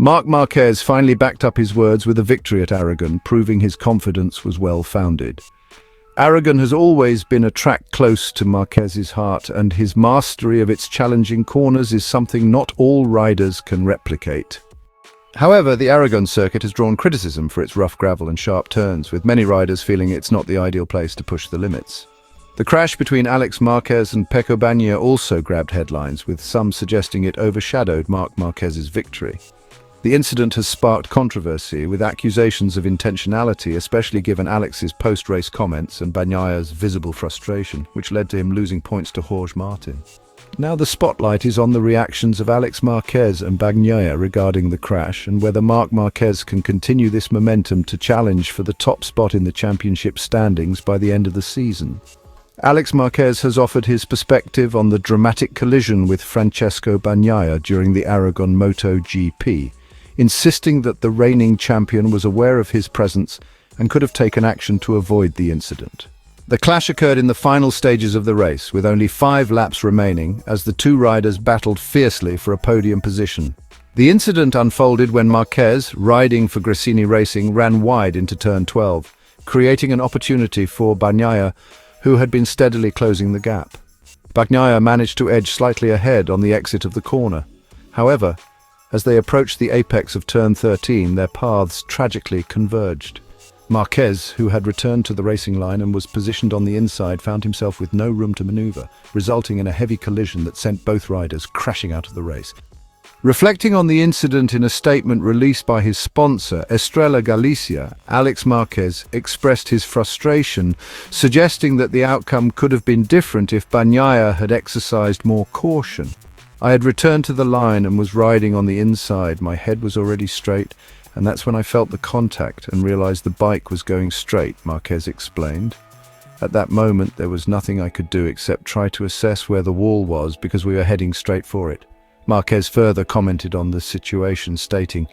Marc Marquez finally backed up his words with a victory at Aragon, proving his confidence was well-founded. Aragon has always been a track close to Marquez's heart, and his mastery of its challenging corners is something not all riders can replicate. However, the Aragon circuit has drawn criticism for its rough gravel and sharp turns, with many riders feeling it's not the ideal place to push the limits. The crash between Alex Marquez and Pecco Bagnaia also grabbed headlines, with some suggesting it overshadowed Marc Marquez's victory. The incident has sparked controversy, with accusations of intentionality, especially given Alex's post-race comments and Bagnaia's visible frustration, which led to him losing points to Jorge Martin. Now the spotlight is on the reactions of Alex Marquez and Bagnaia regarding the crash, and whether Marc Marquez can continue this momentum to challenge for the top spot in the championship standings by the end of the season. Alex Marquez has offered his perspective on the dramatic collision with Pecco Bagnaia during the Aragon MotoGP, insisting that the reigning champion was aware of his presence and could have taken action to avoid the incident. The clash occurred in the final stages of the race, with only 5 laps remaining, as the two riders battled fiercely for a podium position. The incident unfolded when Marquez, riding for Gresini Racing, ran wide into turn 12, creating an opportunity for Bagnaia, who had been steadily closing the gap. Bagnaia managed to edge slightly ahead on the exit of the corner. However, as they approached the apex of turn 13, their paths tragically converged. Marquez, who had returned to the racing line and was positioned on the inside, found himself with no room to maneuver, resulting in a heavy collision that sent both riders crashing out of the race. Reflecting on the incident in a statement released by his sponsor, Estrella Galicia, Alex Marquez expressed his frustration, suggesting that the outcome could have been different if Bagnaia had exercised more caution. "I had returned to the line and was riding on the inside. My head was already straight, and that's when I felt the contact and realized the bike was going straight," Marquez explained. "At that moment, there was nothing I could do except try to assess where the wall was because we were heading straight for it." Marquez further commented on the situation, stating,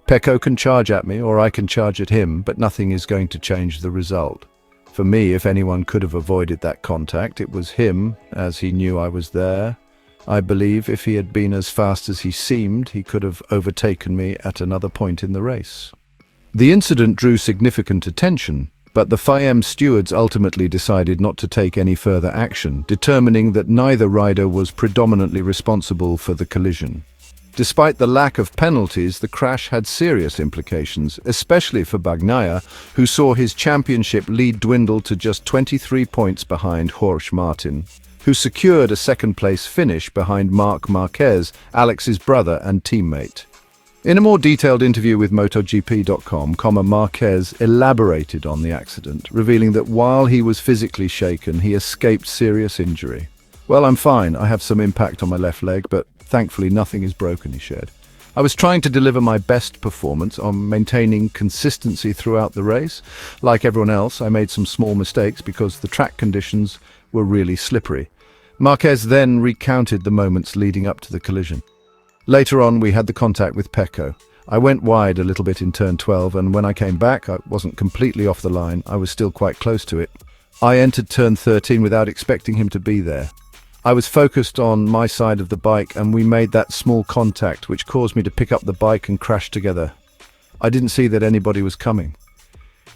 "Pecco can charge at me or I can charge at him, but nothing is going to change the result. For me, if anyone could have avoided that contact, it was him, as he knew I was there. I believe if he had been as fast as he seemed, he could have overtaken me at another point in the race." The incident drew significant attention, but the FIM stewards ultimately decided not to take any further action, determining that neither rider was predominantly responsible for the collision. Despite the lack of penalties, the crash had serious implications, especially for Bagnaia, who saw his championship lead dwindle to just 23 points behind Jorge Martin, who secured a second-place finish behind Marc Marquez, Alex's brother and teammate. In a more detailed interview with MotoGP.com, Marquez elaborated on the accident, revealing that while he was physically shaken, he escaped serious injury. "Well, I'm fine. I have some impact on my left leg, but thankfully nothing is broken," he shared. "I was trying to deliver my best performance on maintaining consistency throughout the race. Like everyone else, I made some small mistakes because the track conditions were really slippery." Marquez then recounted the moments leading up to the collision. "Later on, we had the contact with Pecco. I went wide a little bit in turn 12, and when I came back, I wasn't completely off the line. I was still quite close to it. I entered turn 13 without expecting him to be there. I was focused on my side of the bike, and we made that small contact, which caused me to pick up the bike and crash together. I didn't see that anybody was coming."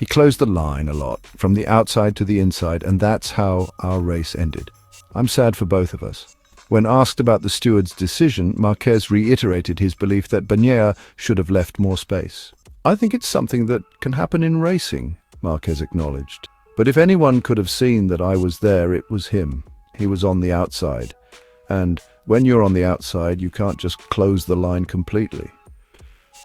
He closed the line a lot, from the outside to the inside, and that's how our race ended. "I'm sad for both of us." When asked about the steward's decision, Marquez reiterated his belief that Bagnaia should have left more space. "I think it's something that can happen in racing," Marquez acknowledged. "But if anyone could have seen that I was there, it was him. He was on the outside. And when you're on the outside, you can't just close the line completely.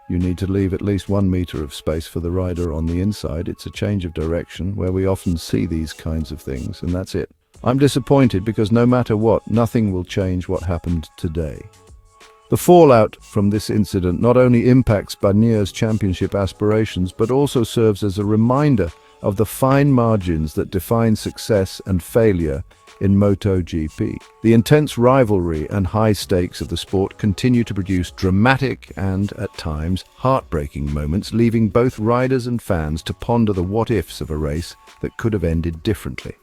You need to leave at least 1 meter of space for the rider on the inside. It's a change of direction where we often see these kinds of things, and that's it. I'm disappointed because no matter what, nothing will change what happened today." The fallout from this incident not only impacts Bagnaia's championship aspirations, but also serves as a reminder of the fine margins that define success and failure in MotoGP. The intense rivalry and high stakes of the sport continue to produce dramatic and, at times, heartbreaking moments, leaving both riders and fans to ponder the what-ifs of a race that could have ended differently.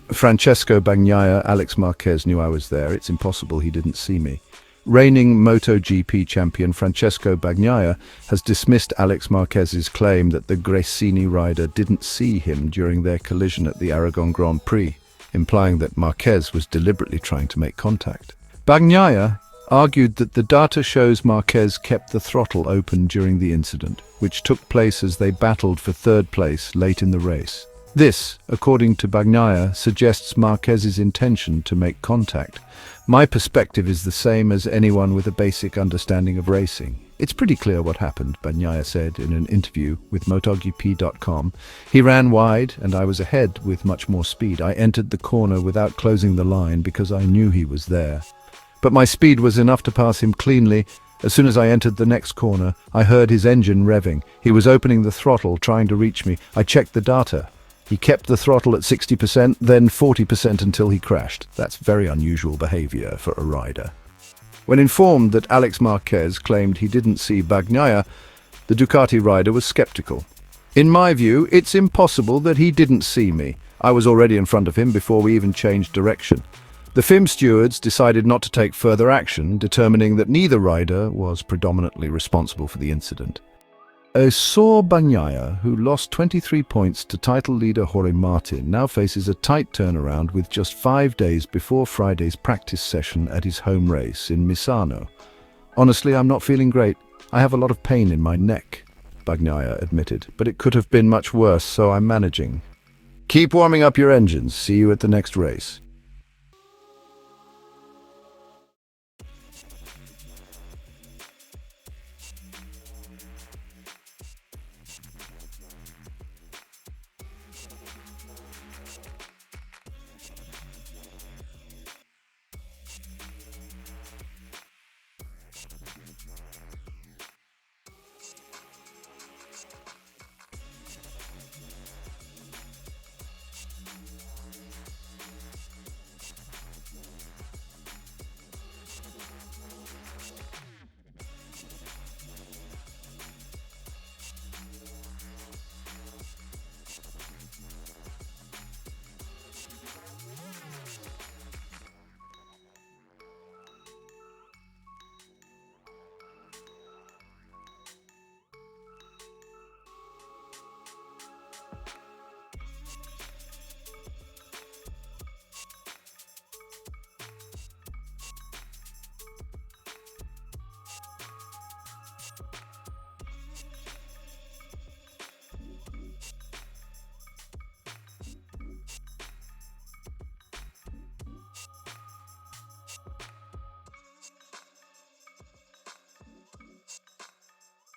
"Pecco Bagnaia, Alex Marquez knew I was there. It's impossible he didn't see me. Reigning MotoGP champion Pecco Bagnaia has dismissed Alex Marquez's claim that the Gresini rider didn't see him during their collision at the Aragon Grand Prix, implying that Marquez was deliberately trying to make contact. Bagnaia argued that the data shows Marquez kept the throttle open during the incident, which took place as they battled for third place late in the race. This, according to Bagnaia, suggests Marquez's intention to make contact. My perspective is the same as anyone with a basic understanding of racing. It's pretty clear what happened, Bagnaia said in an interview with MotoGP.com. He ran wide and I was ahead with much more speed. I entered the corner without closing the line because I knew he was there. But my speed was enough to pass him cleanly. As soon as I entered the next corner, I heard his engine revving. He was opening the throttle, trying to reach me. I checked the data. He kept the throttle at 60%, then 40% until he crashed. That's very unusual behavior for a rider. When informed that Alex Marquez claimed he didn't see Bagnaia, the Ducati rider was skeptical. In my view, it's impossible that he didn't see me. I was already in front of him before we even changed direction. The FIM stewards decided not to take further action, determining that neither rider was predominantly responsible for the incident. A sore Bagnaia, who lost 23 points to title leader Jorge Martin, now faces a tight turnaround with just 5 days before Friday's practice session at his home race in Misano. Honestly, I'm not feeling great. I have a lot of pain in my neck, Bagnaia admitted, but it could have been much worse, so I'm managing. Keep warming up your engines. See you at the next race.